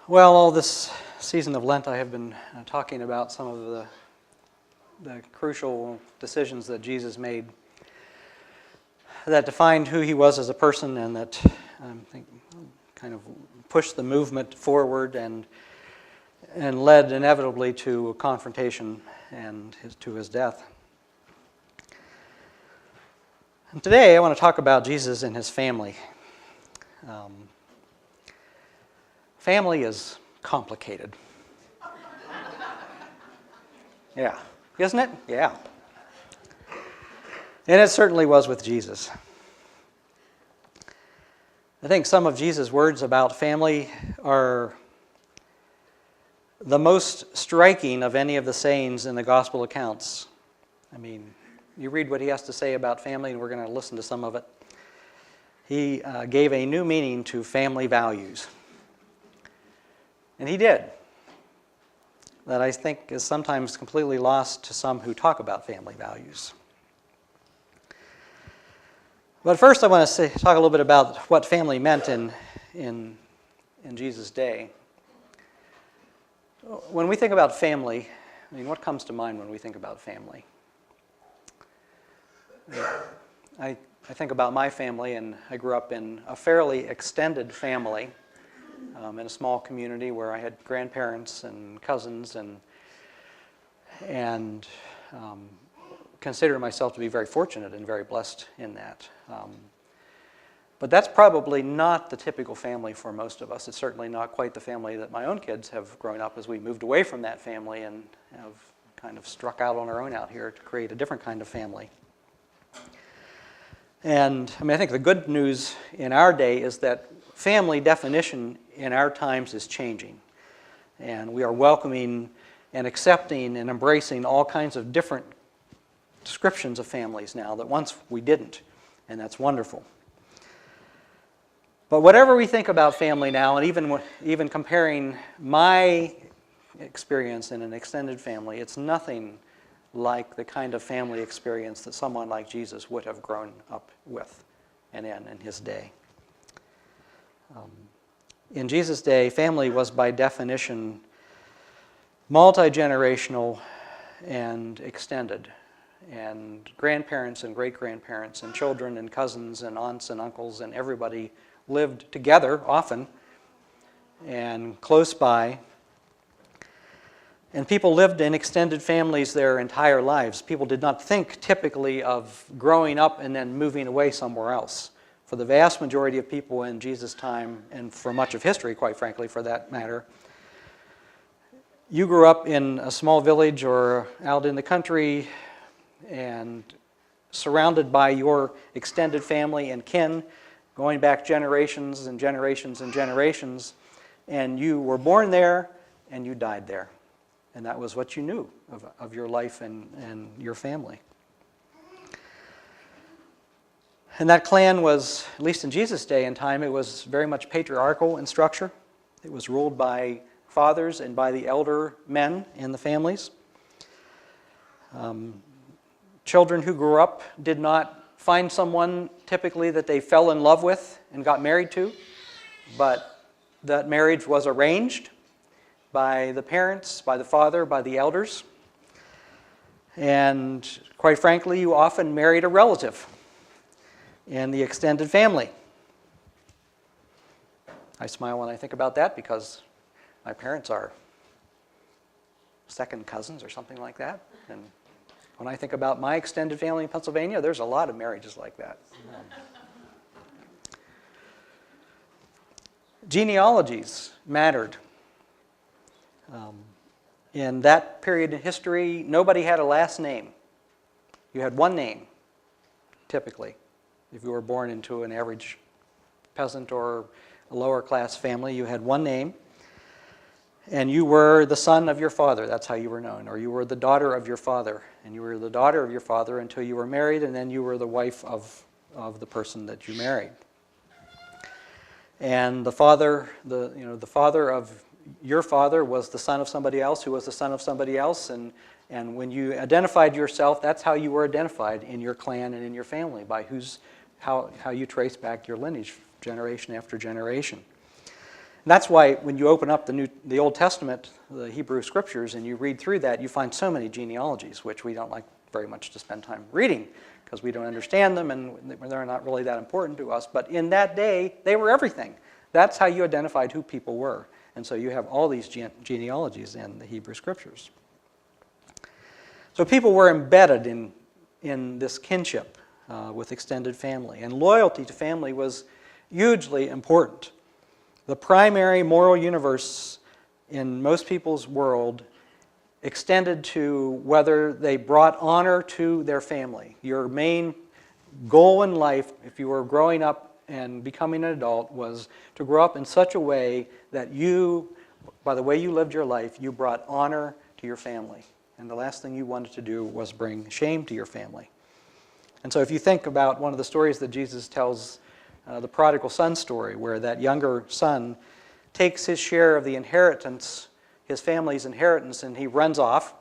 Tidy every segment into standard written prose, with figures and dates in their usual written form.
Well, all this season of Lent, I have been talking about some of the crucial decisions that Jesus made that defined who he was as a person, and that I think kind of pushed the movement forward and led inevitably to a confrontation and to his death. And today, I want to talk about Jesus and his family. Family is complicated. Yeah. Isn't it? Yeah. And it certainly was with Jesus. I think some of Jesus' words about family are the most striking of any of the sayings in the gospel accounts. I mean, you read what he has to say about family, and we're going to listen to some of it. He gave a new meaning to family values. And he did. That I think is sometimes completely lost to some who talk about family values. But first I want to talk a little bit about what family meant in Jesus' day. When we think about family, I mean, what comes to mind when we think about family? I think about my family, and I grew up in a fairly extended family. In a small community where I had grandparents and cousins, and consider myself to be very fortunate and very blessed in that. But that's probably not the typical family for most of us. It's certainly not quite the family that my own kids have grown up as we moved away from that family and have kind of struck out on our own out here to create a different kind of family. And I mean, I think the good news in our day is that family definition in our times is changing. And we are welcoming and accepting and embracing all kinds of different descriptions of families now that once we didn't. And that's wonderful. But whatever we think about family now, and even comparing my experience in an extended family, it's nothing like the kind of family experience that someone like Jesus would have grown up with and in his day. In Jesus' day, family was by definition multi-generational and extended. And grandparents and great-grandparents and children and cousins and aunts and uncles and everybody lived together often and close by. And people lived in extended families their entire lives. People did not think typically of growing up and then moving away somewhere else. For the vast majority of people in Jesus' time, and for much of history, quite frankly, for that matter, you grew up in a small village or out in the country and surrounded by your extended family and kin, going back generations and generations and generations, and you were born there and you died there. And that was what you knew of your life and your family. And that clan was, at least in Jesus' day and time, it was very much patriarchal in structure. It was ruled by fathers and by the elder men in the families. Children who grew up did not find someone typically that they fell in love with and got married to, but that marriage was arranged by the parents, by the father, by the elders. And quite frankly, you often married a relative in the extended family. I smile when I think about that because my parents are second cousins or something like that. And when I think about my extended family in Pennsylvania, there's a lot of marriages like that. Genealogies mattered. In that period in history, nobody had a last name. You had one name, typically. If you were born into an average peasant or a lower class family, you had one name. And you were the son of your father, that's how you were known. Or you were the daughter of your father. And you were the daughter of your father until you were married, and then you were the wife of the person that you married. And the father of your father was the son of somebody else who was the son of somebody else. And when you identified yourself, that's how you were identified in your clan and in your family, by how you trace back your lineage generation after generation. That's why when you open up the Old Testament, the Hebrew Scriptures, and you read through that, you find so many genealogies, which we don't like very much to spend time reading because we don't understand them and they're not really that important to us. But in that day, they were everything. That's how you identified who people were. And so you have all these genealogies in the Hebrew Scriptures. So people were embedded in this kinship with extended family. And loyalty to family was hugely important. The primary moral universe in most people's world extended to whether they brought honor to their family. Your main goal in life, if you were growing up and becoming an adult, was to grow up in such a way that you, by the way you lived your life, you brought honor to your family. And the last thing you wanted to do was bring shame to your family. And so if you think about one of the stories that Jesus tells, the prodigal son story, where that younger son takes his share of the inheritance, his family's inheritance, and he runs off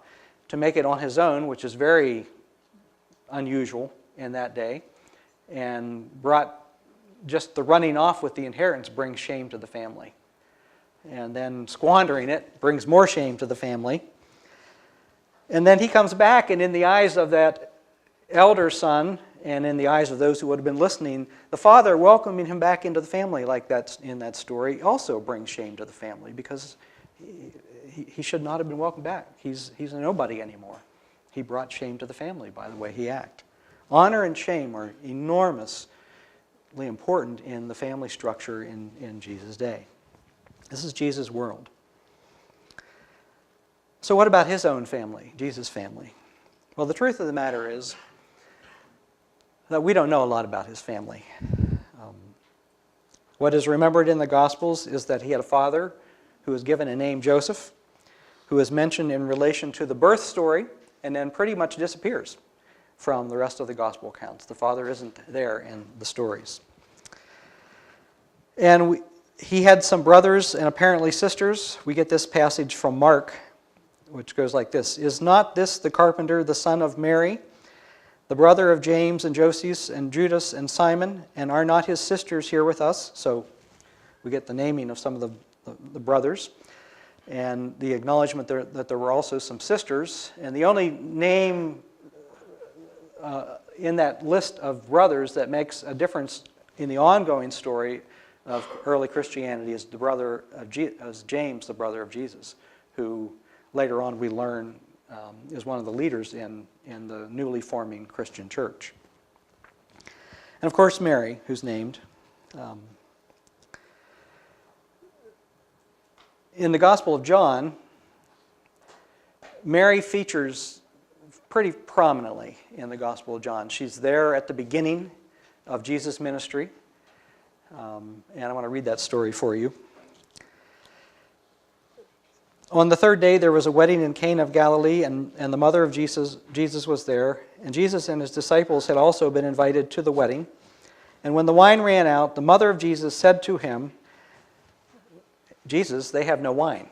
to make it on his own, which is very unusual in that day, and brought just the running off with the inheritance brings shame to the family. And then squandering it brings more shame to the family. And then he comes back, and in the eyes of that elder son, and in the eyes of those who would have been listening, the father welcoming him back into the family like that's in that story also brings shame to the family because he should not have been welcomed back. He's a nobody anymore. He brought shame to the family by the way he acted. Honor and shame are enormously important in the family structure in Jesus' day. This is Jesus' world. So what about his own family, Jesus' family? Well, the truth of the matter is that we don't know a lot about his family. What is remembered in the Gospels is that he had a father who was given a name Joseph, who is mentioned in relation to the birth story and then pretty much disappears from the rest of the Gospel accounts. The father isn't there in the stories. And he had some brothers and apparently sisters. We get this passage from Mark, which goes like this. Is not this the carpenter, the son of Mary, the brother of James and Joses and Judas and Simon, and are not his sisters here with us? So we get the naming of some of the brothers and the acknowledgement that there were also some sisters. And the only name in that list of brothers that makes a difference in the ongoing story of early Christianity is the brother of James, the brother of Jesus, who later on we learn is one of the leaders in the newly forming Christian church. And of course Mary, who's named. In the Gospel of John, Mary features pretty prominently in the Gospel of John. She's there at the beginning of Jesus' ministry. And I want to read that story for you. On the third day, there was a wedding in Cana of Galilee, and the mother of Jesus was there. And Jesus and his disciples had also been invited to the wedding. And when the wine ran out, the mother of Jesus said to him, Jesus, they have no wine.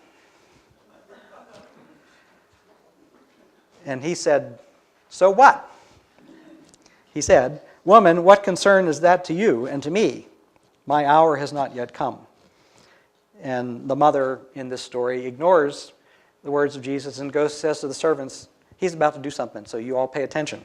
And he said, so what? He said, woman, what concern is that to you and to me? My hour has not yet come. And the mother in this story ignores the words of Jesus and says to the servants, he's about to do something, so you all pay attention.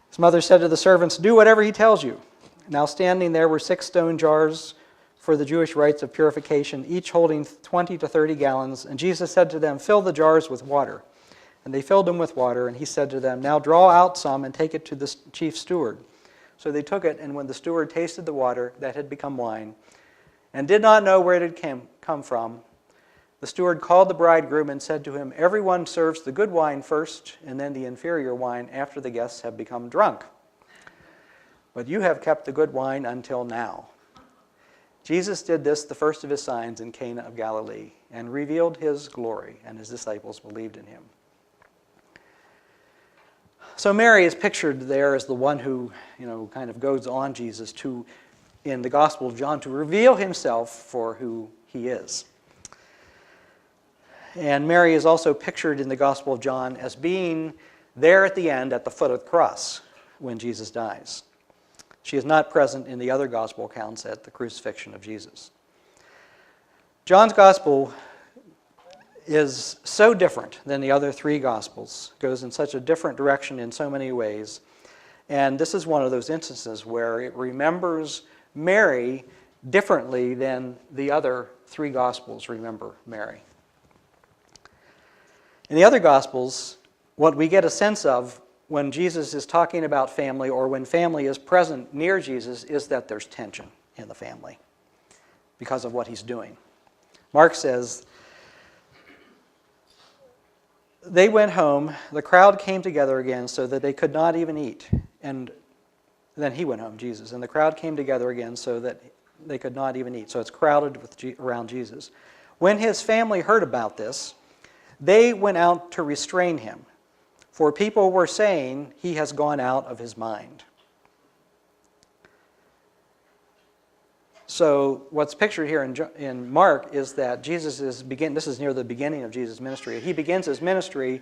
His mother said to the servants, do whatever he tells you. Now standing there were 6 stone jars for the Jewish rites of purification, each holding 20 to 30 gallons. And Jesus said to them, fill the jars with water. And they filled them with water, and he said to them, now draw out some and take it to the chief steward. So they took it, and when the steward tasted the water that had become wine, and did not know where it had come from, the steward called the bridegroom and said to him, everyone serves the good wine first, and then the inferior wine after the guests have become drunk. But you have kept the good wine until now. Jesus did this, the first of his signs, in Cana of Galilee, and revealed his glory, and his disciples believed in him. So Mary is pictured there as the one who, kind of goes on Jesus to, in the Gospel of John, to reveal himself for who he is. And Mary is also pictured in the Gospel of John as being there at the end at the foot of the cross when Jesus dies. She is not present in the other Gospel accounts at the crucifixion of Jesus. John's gospel is so different than the other three gospels, goes in such a different direction in so many ways. And this is one of those instances where it remembers Mary differently than the other three gospels remember Mary. In the other gospels, what we get a sense of when Jesus is talking about family or when family is present near Jesus is that there's tension in the family because of what he's doing. Mark says, they went home, the crowd came together again so that they could not even eat. And then he went home, Jesus, and the crowd came together again so that they could not even eat. So it's crowded around Jesus. When his family heard about this, they went out to restrain him, for people were saying he has gone out of his mind. So what's pictured here in Mark is that this is near the beginning of Jesus' ministry. He begins his ministry,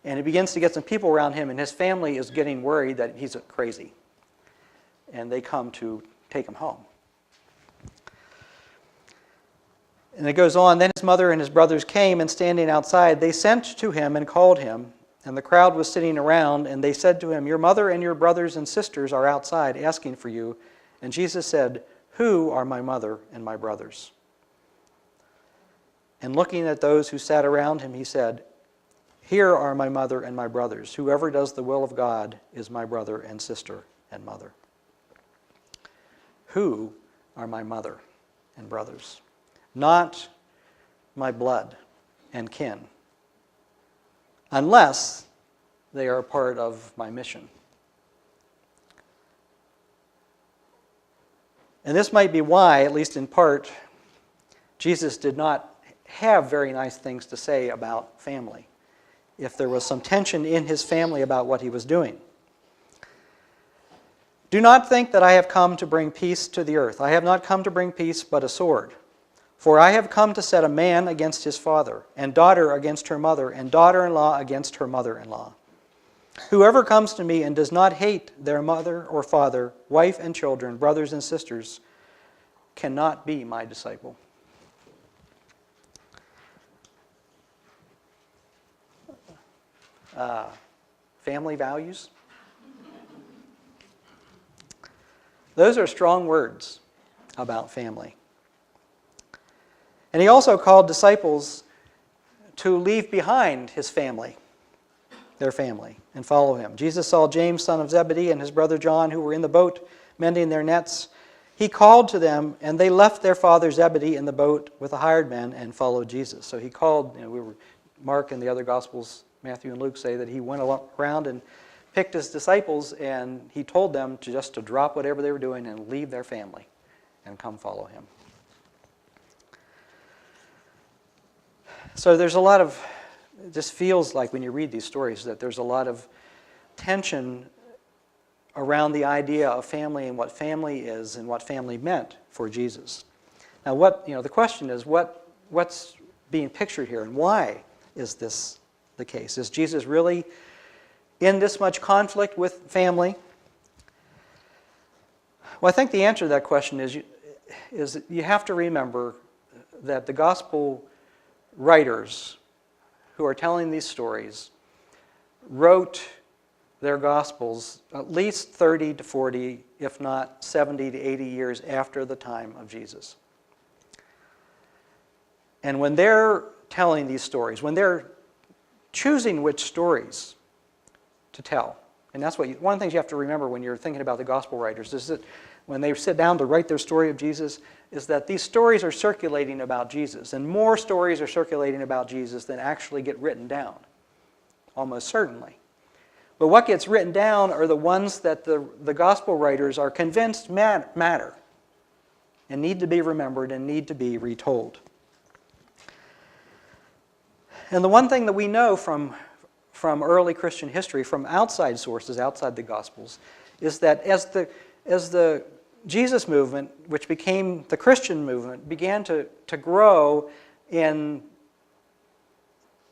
and he begins to get some people around him, and his family is getting worried that he's crazy. And they come to take him home. And it goes on, then his mother and his brothers came, and standing outside, they sent to him and called him. And the crowd was sitting around, and they said to him, your mother and your brothers and sisters are outside asking for you. And Jesus said, who are my mother and my brothers? And looking at those who sat around him, he said, here are my mother and my brothers. Whoever does the will of God is my brother and sister and mother. Who are my mother and brothers? Not my blood and kin, unless they are a part of my mission. And this might be why, at least in part, Jesus did not have very nice things to say about family, if there was some tension in his family about what he was doing. Do not think that I have come to bring peace to the earth. I have not come to bring peace, but a sword. For I have come to set a man against his father, and daughter against her mother, and daughter-in-law against her mother-in-law. Whoever comes to me and does not hate their mother or father, wife and children, brothers and sisters, cannot be my disciple. Family values? Those are strong words about family. And he also called disciples to leave behind his family, their family, and follow him. Jesus saw James, son of Zebedee, and his brother John, who were in the boat mending their nets. He called to them, and they left their father Zebedee in the boat with the hired men and followed Jesus. So he called, Mark and the other Gospels, Matthew and Luke, say that he went around and picked his disciples, and he told them to drop whatever they were doing and leave their family and come follow him. So there's a lot of, it just feels like when you read these stories that there's a lot of tension around the idea of family and what family is and what family meant for Jesus. Now the question is what's being pictured here and why is this the case? Is Jesus really in this much conflict with family? Well, I think the answer to that question is you have to remember that the gospel writers who are telling these stories wrote their Gospels at least 30 to 40, if not 70 to 80 years after the time of Jesus. And when they're telling these stories, when they're choosing which stories to tell, and that's one of the things you have to remember when you're thinking about the Gospel writers, is that when they sit down to write their story of Jesus, is that these stories are circulating about Jesus, and more stories are circulating about Jesus than actually get written down, almost certainly. But what gets written down are the ones that the Gospel writers are convinced matter and need to be remembered and need to be retold. And the one thing that we know from early Christian history, from outside sources, outside the Gospels, is that as the Jesus movement, which became the Christian movement, began to grow in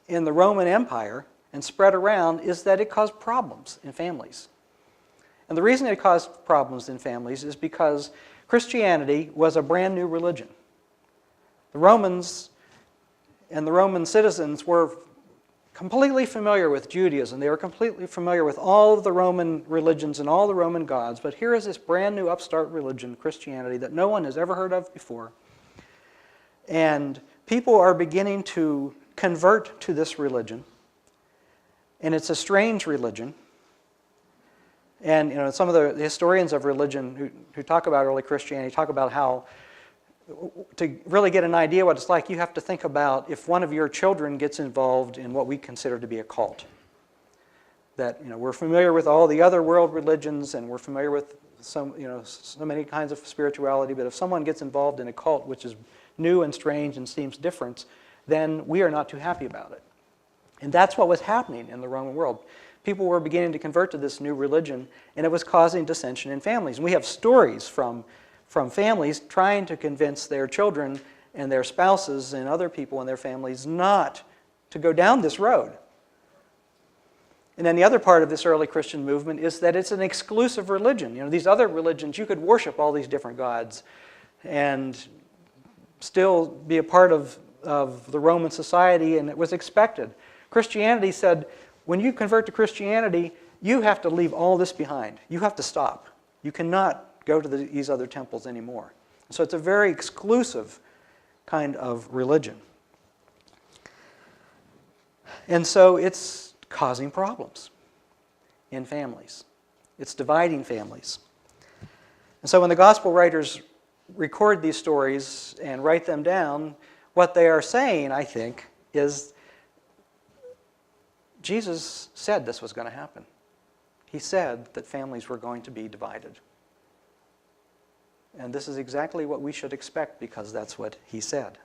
the Roman Empire and spread around, is that it caused problems in families. And the reason it caused problems in families is because Christianity was a brand new religion. The Romans and the Roman citizens were completely familiar with Judaism. They were completely familiar with all of the Roman religions and all the Roman gods. But here is this brand new upstart religion, Christianity, that no one has ever heard of before. And people are beginning to convert to this religion. And it's a strange religion. And some of the historians of religion who talk about early Christianity talk about how, to really get an idea what it's like, you have to think about if one of your children gets involved in what we consider to be a cult. That we're familiar with all the other world religions, and we're familiar with so many kinds of spirituality, but if someone gets involved in a cult which is new and strange and seems different, then we are not too happy about it. And that's what was happening in the Roman world. People were beginning to convert to this new religion, and it was causing dissension in families. And we have stories from families trying to convince their children and their spouses and other people in their families not to go down this road. And then the other part of this early Christian movement is that it's an exclusive religion. These other religions, you could worship all these different gods and still be a part of the Roman society, and it was expected. Christianity said, when you convert to Christianity, you have to leave all this behind. You have to stop. You cannot go to these other temples anymore. So it's a very exclusive kind of religion. And so it's causing problems in families. It's dividing families. And so when the gospel writers record these stories and write them down, what they are saying, I think, is Jesus said this was going to happen. He said that families were going to be divided. And this is exactly what we should expect because that's what he said.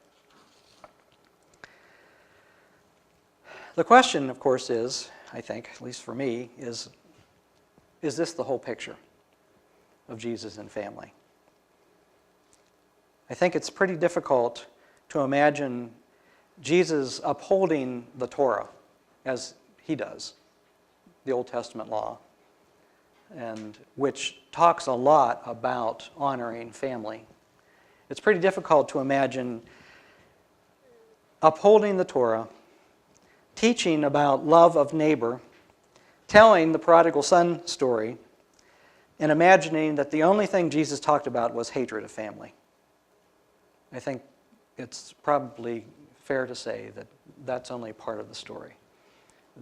The question, of course, is, I think, at least for me, is this the whole picture of Jesus and family? I think it's pretty difficult to imagine Jesus upholding the Torah as he does, the Old Testament law, and which talks a lot about honoring family. It's pretty difficult to imagine upholding the Torah, teaching about love of neighbor, telling the prodigal son story, and imagining that the only thing Jesus talked about was hatred of family. I think it's probably fair to say that that's only part of the story,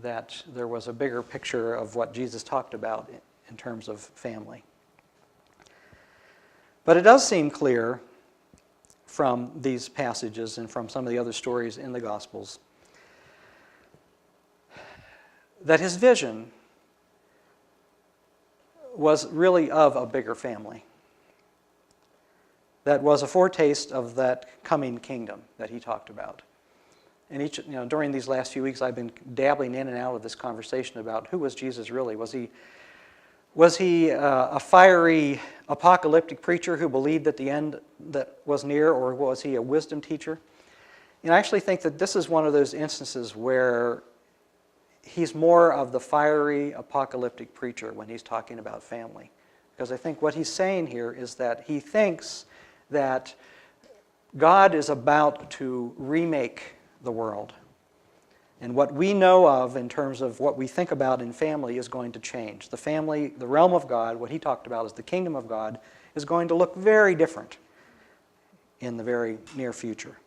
that there was a bigger picture of what Jesus talked about in terms of family. But it does seem clear from these passages and from some of the other stories in the Gospels that his vision was really of a bigger family. That was a foretaste of that coming kingdom that he talked about. And during these last few weeks, I've been dabbling in and out of this conversation about who was Jesus really? Was he a fiery apocalyptic preacher who believed that the end that was near, or was he a wisdom teacher? And I actually think that this is one of those instances where he's more of the fiery apocalyptic preacher when he's talking about family. Because I think what he's saying here is that he thinks that God is about to remake the world. And what we know of in terms of what we think about in family is going to change. The family, the realm of God, what he talked about as the kingdom of God, is going to look very different in the very near future.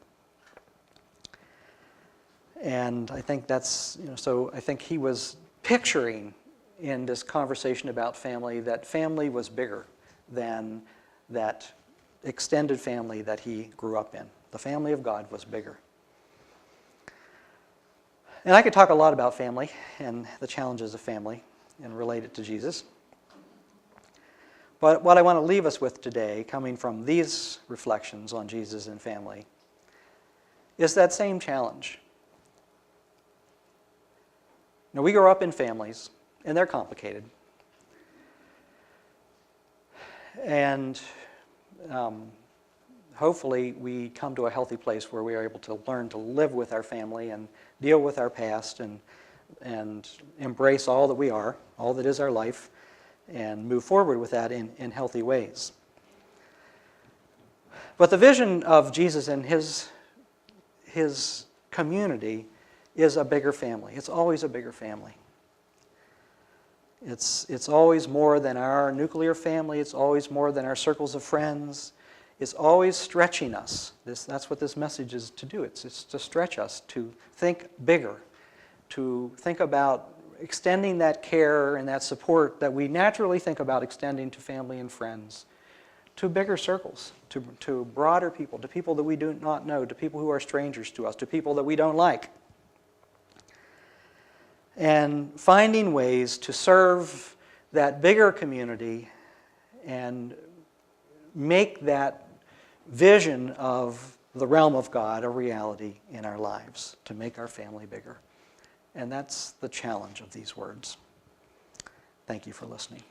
And I think that's, so I think he was picturing in this conversation about family that family was bigger than that extended family that he grew up in. The family of God was bigger. And I could talk a lot about family and the challenges of family and relate it to Jesus. But what I want to leave us with today, coming from these reflections on Jesus and family, is that same challenge. Now, we grow up in families, and they're complicated. And hopefully we come to a healthy place where we are able to learn to live with our family and deal with our past and embrace all that we are, all that is our life, and move forward with that in healthy ways. But the vision of Jesus and his his community is a bigger family. It's always a bigger family. It's always more than our nuclear family. It's always more than our circles of friends. It's always stretching us. That's what this message is to do. It's to stretch us, to think bigger, to think about extending that care and that support that we naturally think about extending to family and friends, to bigger circles, to broader people, to people that we do not know, to people who are strangers to us, to people that we don't like. And finding ways to serve that bigger community and make that vision of the realm of God a reality in our lives, to make our family bigger. And that's the challenge of these words. Thank you for listening.